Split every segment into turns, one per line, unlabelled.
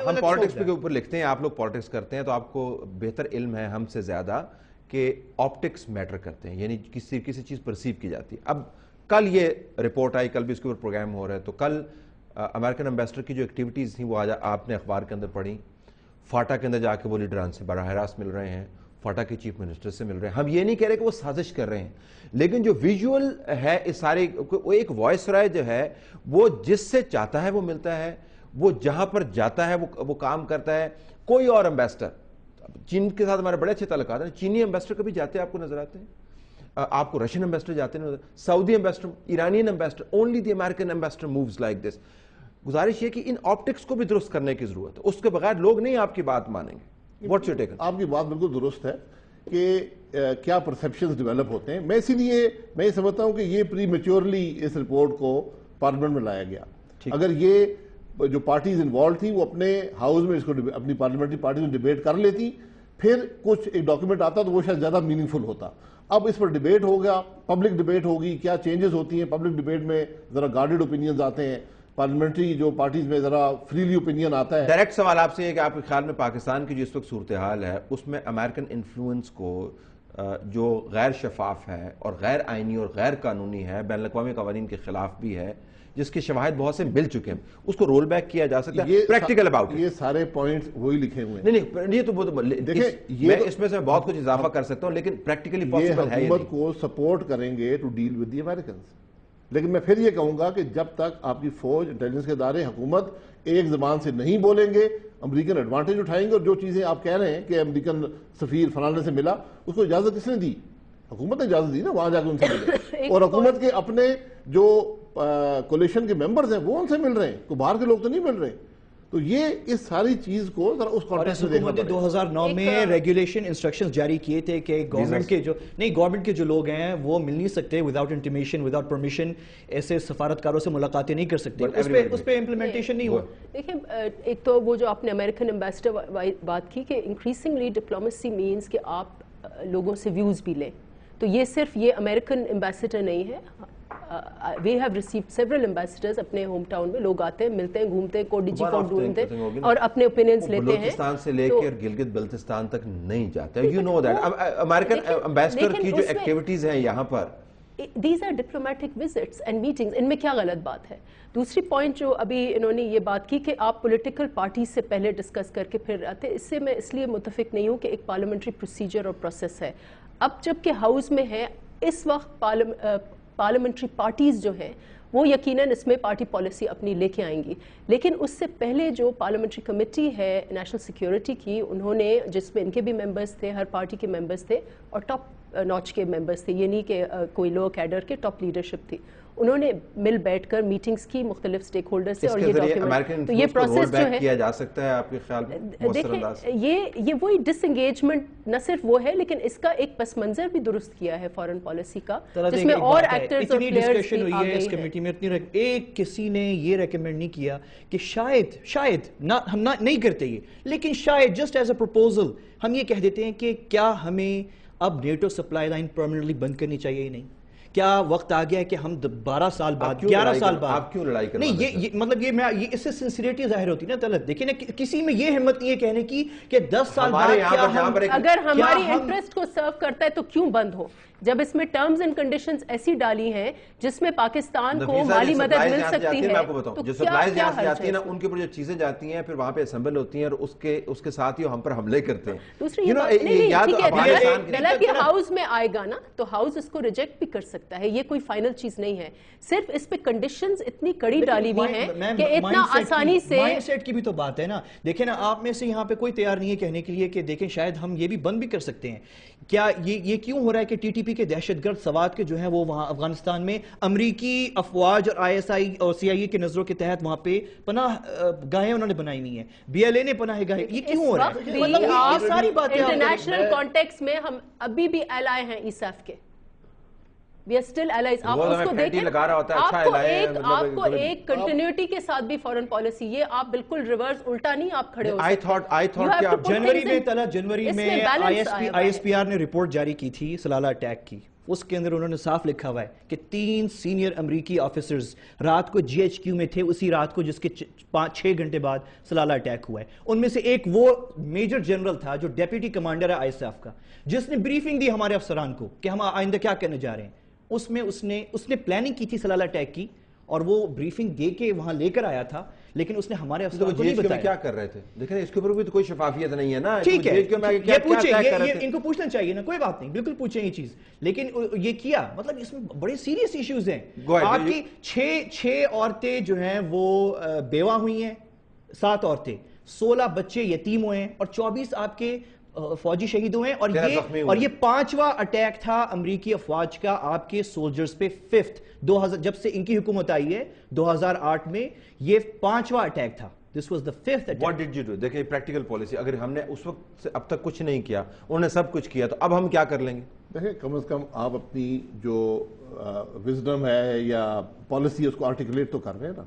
ہم پالیٹکس کے اوپر لکھتے ہیں, آپ لوگ پالیٹکس کرتے ہیں تو آپ کو بہتر علم ہے ہم سے زیادہ کہ آپٹکس میٹر کرتے ہیں, یعنی کسی چیز پرسیو کی جاتی ہے. اب کل یہ رپورٹ آئی, کل بھی اس کے اوپر پروگرام ہو رہا ہے, تو کل امریکن ایمبیسڈر کی جو ایکٹیویٹیز تھیں وہ آپ نے اخبار کے اندر پڑھی. فاٹا کے اندر جا کے وہ لیڈران سے براہ راست مل رہے ہیں, فاٹا کے چیف منسٹر سے مل رہے ہیں. ہم یہ نہیں کہہ رہے کہ وہ سازش کر رہے ہیں, لیکن جو ویژول ہے اس سارے, ایک وائس رائے جو ہے وہ جس سے چاہتا ہے وہ ملتا ہے, وہ جہاں پر جاتا ہے وہ کام کرتا ہے. کوئی اور ایمبیسڈر, چین کے ساتھ ہمارے بڑے اچھے تعلقات ہیں, چینی ایمبیسڈر کبھی جاتے ہیں آپ کو نظر آتے ہیں, آپ کو رشین ایمبیسڈر جاتے ہیں, Saudi ambassador, Iranian ambassador, only the American ambassador moves like this. گزارش یہ کہ ان آپٹکس کو بھی درست کرنے کی ضرورت ہے, اس کے بغیر لوگ نہیں آپ کی بات مانیں گے. What's your take?
آپ کی بات بالکل درست ہے کہ کیا پرسیپشنز ڈیولپ ہوتے ہیں. میں اسی لیے میں یہ سمجھتا ہوں کہ یہ پری میچورلی اس رپورٹ کو پارلیمنٹ میں لایا گیا. اگر یہ جو پارٹیز انوالو تھی وہ اپنے ہاؤس میں اس کو اپنی پارلیمنٹری پارٹیز میں ڈیبیٹ کر لیتی, پھر کچھ ایک ڈاکیومنٹ آتا تو وہ شاید زیادہ میننگ فل ہوتا. اب اس پر ڈیبیٹ ہوگا, پبلک ڈیبیٹ ہوگی, کیا چینجز ہوتی ہیں پبلک ڈیبیٹ میں, ذرا گارڈڈ اوپینینز آتے ہیں, پارلیمنٹری جو پارٹیز میں ذرا فریلی اوپینین آتا ہے.
ڈائریکٹ سوال آپ سے یہ کہ آپ کے خیال میں پاکستان کی جو اس وقت صورتحال ہے اس میں امریکن انفلوئنس کو جو غیر شفاف ہے اور غیر آئینی اور غیر قانونی ہے, بین الاقوامی قوانین کے خلاف بھی ہے, جس کے شواہد بہت سے مل چکے ہیں, اس کو رول بیک کیا جا سکتا ہے پریکٹیکل اباؤٹ.
یہ سارے پوائنٹس وہی لکھے ہوئے ہیں.
نہیں یہ تو دیکھیں, میں اس میں سے بہت کچھ اضافہ کر سکتا ہوں, لیکن پریکٹیکلی پاسبل ہے.
یہ حکومت کو سپورٹ کریں گے to deal with the Americans, لیکن میں پھر یہ کہوں گا کہ جب تک آپ کی فوج, انٹیلیجنس کے ادارے, حکومت ایک زبان سے نہیں بولیں گے, امریکن ایڈوانٹیج اٹھائیں گے, اور جو چیزیں آپ کہہ رہے ہیں کہ امریکن سفیر فلانے سے ملا, اس کو اجازت کس نے دی؟ حکومت نے اجازت دی نا, وہاں جا کے ان سے ملے. اور حکومت کے اپنے جو کولیشن کے ممبرز ہیں وہ ان سے مل رہے ہیں, کوئی باہر کے لوگ تو نہیں مل رہے. تو یہ اس ساری چیز کو ذرا اس کانٹیکسٹ میں دیکھنا پڑے.
2009 میں ریگولیشن انسٹرکشنز جاری کیے تھے کہ گورنمنٹ کے جو لوگ ہیں وہ مل نہیں سکتے وداؤٹ انٹیمیشن, وداؤٹ پرمیشن, ایسے سفارتکاروں سے ملاقاتیں نہیں کر سکتے. اس پہ امپلیمنٹیشن نہیں ہوا.
دیکھیں, ایک تو وہ جو آپ نے امریکن ایمبیسڈر بات کی کہ انکریزنگلی ڈپلومیسی مینز کہ آپ لوگوں سے ویوز بھی لیں, تو یہ صرف یہ امریکن ایمبیسڈر نہیں ہے. we have received several ambassadors, اپنے ہوم ٹاؤن میں لوگ آتے ہیں, ملتے ہیں, گھومتے ہیں, کوڈی جی کوڈ ڈھونڈتے ہیں اور اپنے اوپینینز لیتے ہیں.
بلوچستان سے لے کر گلگت بلتستان تک نہیں جاتے. you know that American ambassador کی جو ایکٹیویٹیز ہیں یہاں پر,
these are diplomatic visits and meetings, ان میں کیا غلط بات ہے؟ دوسری پوائنٹ جو ابھی انہوں نے یہ بات کی کہ آپ پولیٹیکل پارٹیز سے پہلے ڈسکس کر کے پھر آتے, اس سے میں اس لیے متفق نہیں ہوں کہ ایک پارلیمنٹری پروسیجر اور پروسیس ہے. اب جب کہ ہاؤس میں ہے اس وقت پارلیمنٹری پارٹیز جو ہیں وہ یقیناً اس میں پارٹی پالیسی اپنی لے کے آئیں گی, لیکن اس سے پہلے جو پارلیمنٹری کمیٹی ہے نیشنل سیکیورٹی کی, انہوں نے, جس میں ان کے بھی ممبرز تھے, ہر پارٹی کے ممبرز تھے اور ٹاپ نوچ کے ممبرز تھے, یہ نہیں کہ کوئی لو کیڈر کے, ٹاپ لیڈرشپ تھی, انہوں نے مل بیٹھ کر میٹنگز کی مختلف سٹیک ہولڈر سے, اور یہ ڈاکیومنٹ, تو یہ پروسیس جو ہے
کیا جا سکتا ہے آپ کے خیال میں؟
دیکھیں, یہ وہی ڈس انگیجمنٹ نہ صرف وہ ہے, لیکن اس کا ایک پس منظر بھی درست کیا ہے فارن پالیسی کا, جس میں اور ایکٹرز اور پلیئرز بھی آ گئے ہیں.
اس کمیٹی میں ایک کسی نے یہ ریکمینڈ نہیں کیا کہ شاید ہم نہیں کرتے یہ, لیکن شاید جسٹ ایز اے پروپوزل ہم یہ کہہ دیتے ہیں کہ کیا ہمیں اب نیٹو سپلائی لائن پرماننٹلی بند کرنی چاہیے ہی نہیں. کیا وقت آ گیا ہے کہ ہم 12 سال بعد 11 سال بعد,
آپ کیوں لڑائی کرنا؟
نہیں, یہ مطلب یہ اس سے سنسیریٹی ظاہر ہوتی ہے نا طلعت. دیکھیں نا, کسی میں یہ ہمت نہیں ہے کہنے کی کہ 10 سال بعد
اگر ہماری انٹرسٹ کو سرو کرتا ہے تو کیوں بند ہو, جب اس میں ٹرمز اینڈ کنڈیشنز ایسی ڈالی ہیں جس میں پاکستان کو مالی مدد مل سکتی ہے.
میں آپ کو بتاؤں, جو سپلائز یہاں سے جاتی ہیں نا, ان کے اوپر جو چیزیں جاتی ہیں پھر وہاں پہ اسمبل ہوتی ہیں اور اس کے ساتھ ہی ہم پر حملے کرتے ہیں.
دوسری یہ ہاؤس میں آئے گا نا, تو ہاؤس اس کو ریجیکٹ بھی کر سکتا ہے, یہ کوئی فائنل چیز نہیں ہے, صرف اس پہ کنڈیشنز اتنی کڑی ڈالی ہوئی ہیں کہ اتنا آسانی سے.
مائنڈ سیٹ کی بھی تو بات ہے نا. دیکھیں نا, آپ میں سے یہاں پہ کوئی تیار نہیں ہے کہنے کے لیے کہ دیکھیں شاید ہم یہ بھی بند بھی کر سکتے ہیں. کیا یہ کیوں ہو رہا ہے کہ ٹی ٹی پی کے دہشت گرد سوات کے جو ہیں وہ وہاں افغانستان میں امریکی افواج اور ISI اور CIA کے نظروں کے تحت وہاں پہ پناہ گاہیں انہوں نے بنائی ہوئی ہیں, BLA نے پناہ گاہیں, یہ کیوں ہو رہا ہے؟ یہ ساری باتیں
انٹرنیشنل کانٹیکس میں ہم ابھی بھی ایلائی ہیں ISAF کے, we are still allies. آپ اس کو دیکھیں, آپ کو ایک کنٹینیوٹی کے ساتھ بھی فورن پالیسی, یہ آپ بالکل ریورس الٹا نہیں آپ کھڑے ہو سکتے.
جنوری میں ISPR نے رپورٹ جاری کی تھی سلالہ اٹیک کی, اس کے اندر انہوں نے صاف لکھا ہوا ہے کہ 3 سینئر امریکی آفیسرز رات کو GHQ میں تھے اسی رات کو جس کے 6 گھنٹے بعد سلالہ اٹیک ہوا ہے. ان میں سے ایک وہ میجر جنرل تھا جو ڈیپٹی کمانڈر ہے ISAF کا, جس نے بریفنگ دی ہمارے افسران کو کہ ہم آئندہ کیا کرنے جا رہے ہیں. اس میں اس نے پلاننگ کی تھی سلالہ اٹیک کی, اور وہ بریفنگ دے کے وہاں لے کر آیا تھا, لیکن اس نے ہمارے افسران کو نہیں بتایا.
کیا کر رہے تھے؟ دیکھیں اس کے اوپر بھی تو کوئی شفافیت نہیں ہے نا.
ٹھیک ہے, یہ پوچھیں, ان کو پوچھنا چاہیے نا, کوئی بات نہیں, بالکل پوچھیں یہ چیز, لیکن یہ کیا مطلب اس میں بڑے سیریس ایشوز ہیں. آپ کی 6 عورتیں جو ہیں وہ بیوہ ہوئی ہیں, 7 عورتیں, 16 بچے یتیم ہوئے ہیں, اور 24 آپ کے فوجی شہید ہوئے ہیں, اور یہ 5واں اٹیک تھا امریکی افواج کا آپ کے سولجرز پہ, 5th 2000 جب سے ان کی حکومت آئی ہے 2008 میں, یہ 5واں اٹیک تھا. This was the 5th attack.
What did you do? دیکھیں پریکٹیکل پالیسی, اگر ہم نے اس وقت سے اب تک کچھ نہیں کیا, انہوں نے سب کچھ کیا, تو اب ہم کیا کر لیں گے؟
دیکھیں کم از کم آپ اپنی جو وزڈم ہے یا پالیسی ہے اس کو آرٹیکولیٹ تو کر رہے ہیں نا.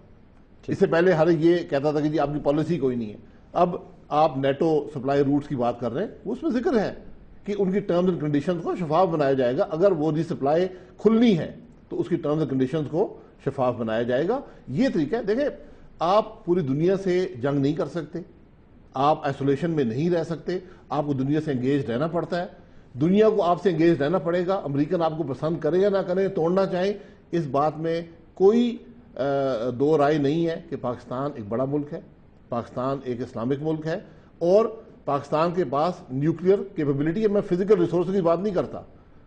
اس سے پہلے ہر یہ کہتا تھا کہ جی آپ کی پالیسی کوئی نہیں ہے. اب آپ نیٹو سپلائی روٹس کی بات کر رہے ہیں, اس میں ذکر ہے کہ ان کی ٹرمز اینڈ کنڈیشنز کو شفاف بنایا جائے گا. اگر وہ ری سپلائی کھلنی ہے تو اس کی ٹرمز اینڈ کنڈیشنز کو شفاف بنایا جائے گا. یہ طریقہ ہے. دیکھیں آپ پوری دنیا سے جنگ نہیں کر سکتے, آپ آئسولیشن میں نہیں رہ سکتے, آپ کو دنیا سے انگیج رہنا پڑتا ہے. دنیا کو آپ سے انگیج رہنا پڑے گا. امریکن آپ کو پسند کرے یا نہ کرے, توڑنا چاہیں, اس بات میں کوئی دو رائے نہیں ہے کہ پاکستان ایک بڑا ملک ہے, پاکستان ایک اسلامک ملک ہے, اور پاکستان کے پاس نیوکلیئر کیپیبلٹی ہے. میں فزیکل ریسورس کی بات نہیں کرتا.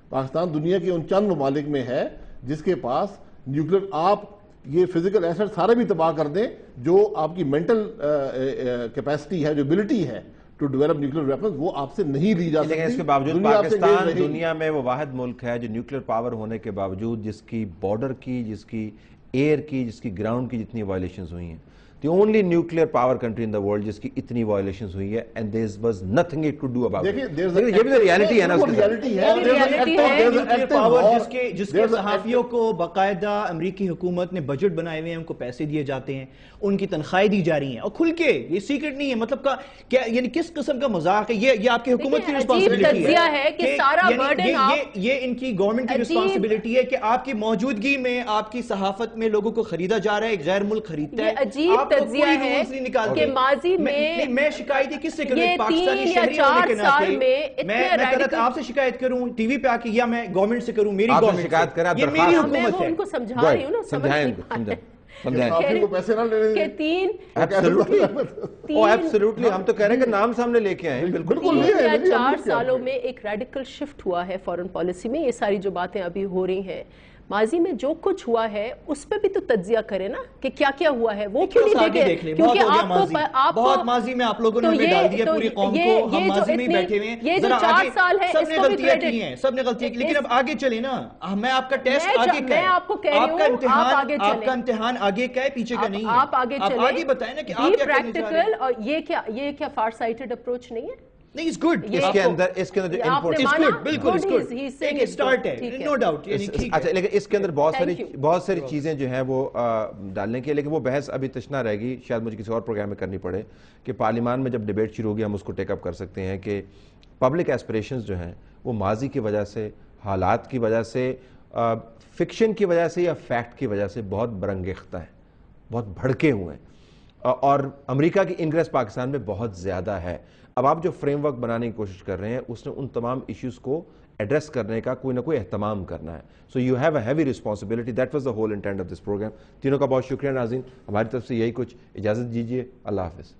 پاکستان دنیا کے ان چند ممالک میں ہے جس کے پاس نیوکلیئر, آپ یہ فزیکل ایسٹ سارے بھی تباہ کر دیں, جو آپ کی مینٹل کیپیسٹی ہے, جو ابلٹی ہے ٹو ڈیولپ نیوکلیئر ویپنز, وہ آپ سے نہیں لی جا سکتی.
لیکن اس کے باوجود پاکستان دنیا میں وہ واحد ملک ہے جو نیوکلیئر پاور ہونے کے باوجود, جس کی بارڈر کی, جس کی ایئر کی, جس کی گراؤنڈ کی جتنی وائلیشنز ہوئی ہیں, the only nuclear power country in the world جس کی اتنی violations ہوئی ہے, and there was nothing it could do about it. یہ بھی تو ریالٹی ہے نا.
نیوکلیئر پاور جس کے صحافیوں کو باقاعدہ امریکی حکومت نے بجٹ بنائے ہوئے ہیں, ان کو پیسے دیے جاتے ہیں, ان کی تنخواہیں دی جا رہی ہیں, اور کھل کے, یہ سیکرٹ نہیں ہے, مطلب کیا یعنی کس قسم کا مذاق ہے یہ آپ کی حکومت کی رسپانسبلٹی ہے, یہ ان کی گورنمنٹ کی رسپانسبلٹی ہے کہ آپ کی موجودگی میں آپ کی صحافت میں لوگوں کو خریدا جا رہا ہے, ایک غیر ملک خریدتا ہے.
تجزیہ ہے کہ ماضی
میں شکایت کس سے کروں, پاکستانی شہری ہونے کے ناطے میں آپ سے شکایت کروں ٹی وی پہ آ کے, یا میں گورنمنٹ سے کروں, میری گورنمنٹ
شکایت کریں,
یہ میری حکومت ہے.
ان کو سمجھا رہی ہوں نا,
سمجھائیں
کو پیسے نہ لینے
کہ 3
ایبسولوٹلی, ہم تو کہہ رہے ہیں کہ نام سامنے لے کے آئے.
بالکل
3 یا 4 سالوں میں ایک ریڈیکل شفٹ ہوا ہے فورن پالیسی میں. یہ ساری جو باتیں ابھی ہو رہی ہیں, ماضی میں جو کچھ ہوا ہے اس پہ بھی تو تجزیہ کریں نا کہ کیا کیا ہوا ہے. وہ کیوں نہیں دیکھیں, کیونکہ آپ
بہت ماضی میں آپ لوگوں نے ہمیں ڈال دیا پوری قوم کو, ہم ماضی میں بیٹھے ہوئے ہیں.
یہ جو 4 سال ہے
سب نے غلطیاں کی ہیں, سب نے غلطیاں کی, لیکن اب آگے چلیں نا. میں آپ کا ٹیسٹ آگے کا ہے,
میں آپ کو کہہ رہی ہوں
آپ کا امتحان آگے کا ہے, پیچھے کا نہیں ہے.
آپ آگے چلیں,
آگے بتائیں نا کہ آپ کیا کرنے جا رہے ہیں.
اور یہ کیا فار سائٹڈ اپروچ نہیں ہے.
نہیں, it's good.
اس کے اندر جو انپوٹ,
بالکل it's good. ایک اسٹارٹ ہے, no doubt.
اچھا, لیکن اس کے اندر بہت ساری چیزیں جو ہیں وہ ڈالنے کی, لیکن وہ بحث ابھی تشنا رہے گی, شاید مجھے کسی اور پروگرام میں کرنی پڑے, کہ پارلیمان میں جب ڈیبیٹ شروع ہوگی ہم اس کو ٹیک اپ کر سکتے ہیں کہ پبلک ایسپریشنز جو ہیں وہ ماضی کی وجہ سے, حالات کی وجہ سے, فکشن کی وجہ سے یا فیکٹ کی وجہ سے بہت برنگیختہ ہیں, بہت بھڑکے ہوئے ہیں, اور امریکہ کی انگریس پاکستان میں بہت زیادہ ہے. اب آپ جو فریم ورک بنانے کی کوشش کر رہے ہیں, اس نے ان تمام ایشوز کو ایڈریس کرنے کا کوئی نہ کوئی اہتمام کرنا ہے. So you have a heavy responsibility. That was the whole intent of this program. تینوں کا بہت شکریہ ناظرین, ہماری طرف سے یہی کچھ, اجازت دیجیے, اللہ حافظ.